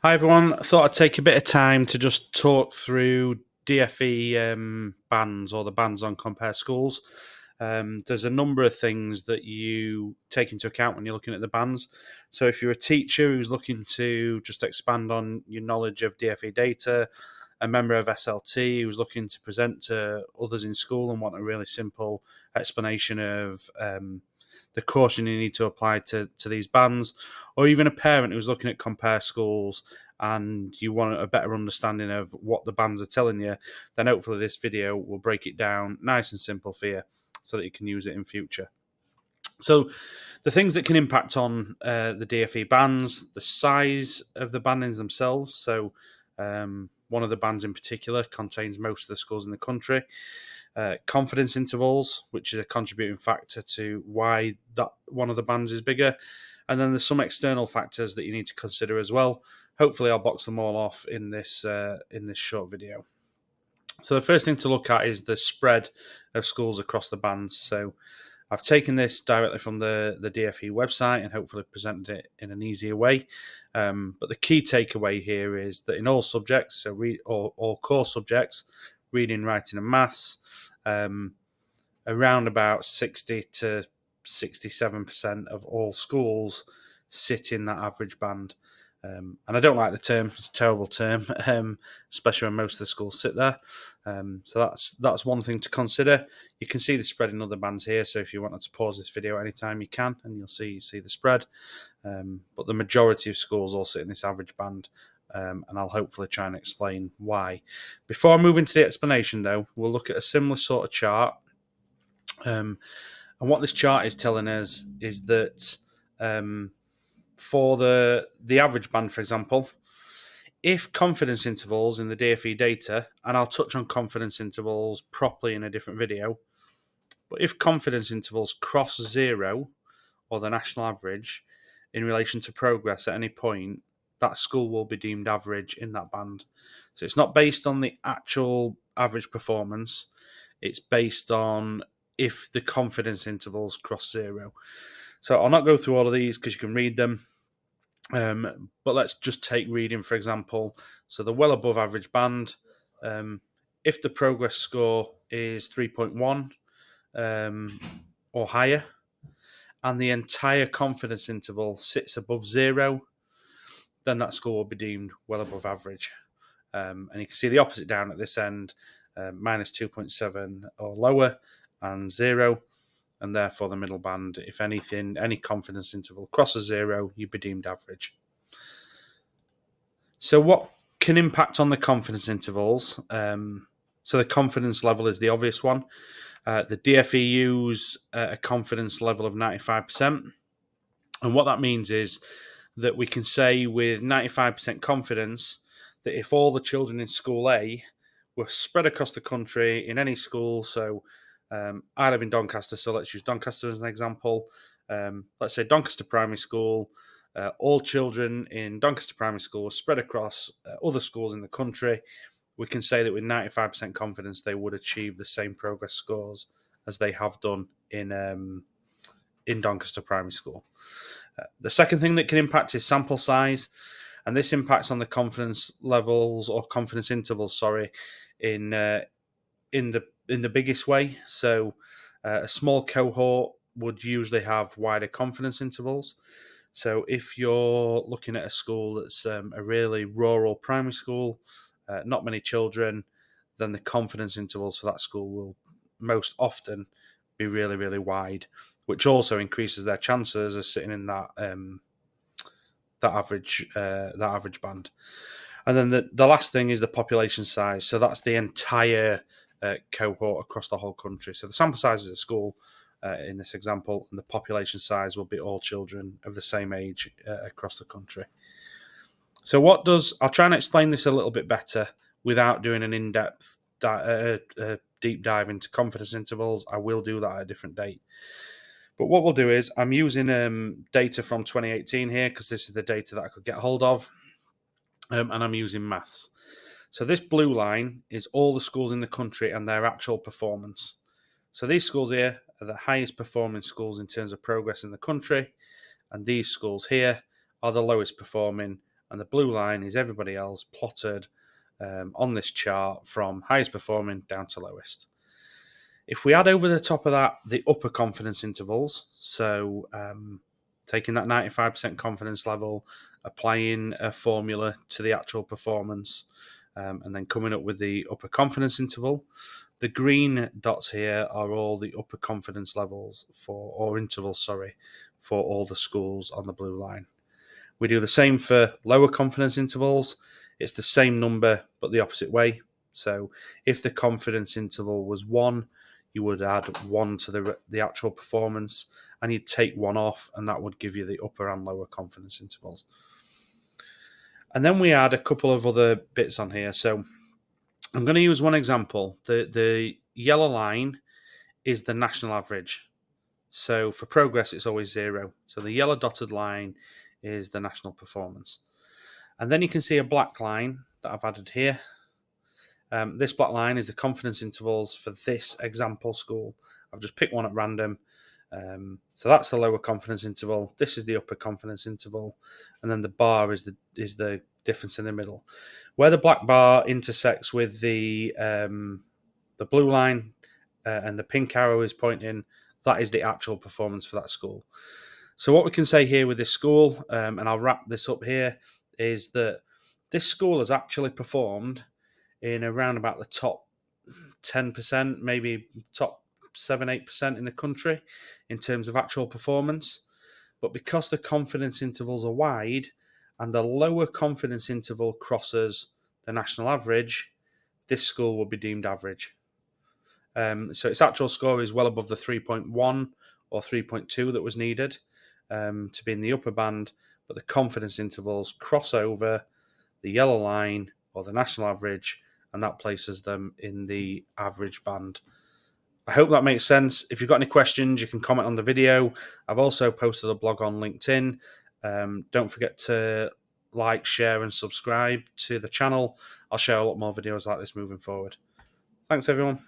Hi everyone. I thought I'd take a bit of time to just talk through DfE bands or the bands on Compare Schools. There's a number of things that you take into account when you're looking at the bands. So if you're a teacher who's looking to just expand on your knowledge of DfE data, a member of SLT who's looking to present to others in school and want a really simple explanation of the caution you need to apply to these bands, or even a parent who's looking at Compare Schools and you want a better understanding of what the bands are telling you, then hopefully this video will break it down nice and simple for you so that you can use it in future. So the things that can impact on the DfE bands, the size of the bandings themselves. So one of the bands in particular contains most of the schools in the country. Confidence intervals, which is a contributing factor to why that one of the bands is bigger. And then there's some external factors that you need to consider as well. Hopefully I'll box them all off in this short video. So the first thing to look at is the spread of schools across the bands. So I've taken this directly from the DfE website and hopefully presented it in an easier way. But the key takeaway here is that in all subjects, so all core subjects, reading, writing and maths, around about 60 to 67% of all schools sit in that average band. And I don't like the term; it's a terrible term, especially when most of the schools sit there. So that's one thing to consider. You can see the spread in other bands here. So if you wanted to pause this video anytime, you can, and you'll see the spread. But the majority of schools all sit in this average band. And I'll hopefully try and explain why. Before I move into the explanation, though, we'll look at a similar sort of chart. And what this chart is telling us is that for the average band, for example, if confidence intervals in the DfE data, and I'll touch on confidence intervals properly in a different video, but if confidence intervals cross zero or the national average in relation to progress at any point, that school will be deemed average in that band. So it's not based on the actual average performance, it's based on if the confidence intervals cross zero. So I'll not go through all of these because you can read them. But let's just take reading, for example. So the well above average band, if the progress score is 3.1 or higher, and the entire confidence interval sits above zero, then that score will be deemed well above average. And you can see the opposite down at this end, minus 2.7 or lower, and zero. And therefore the middle band, if anything, any confidence interval crosses zero, you'd be deemed average. So what can impact on the confidence intervals? So the confidence level is the obvious one. The DfE use a confidence level of 95%. And what that means is that we can say with 95% confidence that if all the children in school A were spread across the country in any school, so I live in Doncaster, so let's use Doncaster as an example. Let's say Doncaster Primary School, all children in Doncaster Primary School were spread across other schools in the country. We can say that with 95% confidence they would achieve the same progress scores as they have done in Doncaster Primary School. The second thing that can impact is sample size, and this impacts on the confidence levels or confidence intervals, in the biggest way. So a small cohort would usually have wider confidence intervals. So if you're looking at a school that's a really rural primary school, not many children, then the confidence intervals for that school will most often be really, really wide, which also increases their chances of sitting in that average band. And then the last thing is the population size. So that's the entire cohort across the whole country. So the sample size of the school in this example, and the population size will be all children of the same age across the country. So I'll try and explain this a little bit better without doing an in-depth deep dive into confidence intervals. I will do that at a different date. But what we'll do is I'm using data from 2018 here because this is the data that I could get hold of, and I'm using maths. So this blue line is all the schools in the country and their actual performance. So these schools here are the highest performing schools in terms of progress in the country, and these schools here are the lowest performing and the blue line is everybody else plotted on this chart from highest performing down to lowest. If we add over the top of that the upper confidence intervals, so taking that 95% confidence level, applying a formula to the actual performance, and then coming up with the upper confidence interval, the green dots here are all the upper confidence levels or intervals, for all the schools on the blue line. We do the same for lower confidence intervals. It's the same number, but the opposite way. So if the confidence interval was 1, you would add 1 to the actual performance, and you'd take 1 off, and that would give you the upper and lower confidence intervals. And then we add a couple of other bits on here. So I'm going to use one example. The yellow line is the national average. So for progress, it's always 0. So the yellow dotted line is the national performance. And then you can see a black line that I've added here. This black line is the confidence intervals for this example school. I've just picked one at random. So that's the lower confidence interval. This is the upper confidence interval. And then the bar is the difference in the middle. Where the black bar intersects with the blue line and the pink arrow is pointing, that is the actual performance for that school. So what we can say here with this school, and I'll wrap this up here, is that this school has actually performed in around about the top 10%, maybe top 7-8% in the country in terms of actual performance. But because the confidence intervals are wide and the lower confidence interval crosses the national average, this school will be deemed average. So its actual score is well above the 3.1 or 3.2 that was needed to be in the upper band, but the confidence intervals cross over the yellow line or the national average, and that places them in the average band. I hope that makes sense. If you've got any questions, you can comment on the video. I've also posted a blog on LinkedIn. Don't forget to like, share, and subscribe to the channel. I'll share a lot more videos like this moving forward. Thanks, everyone.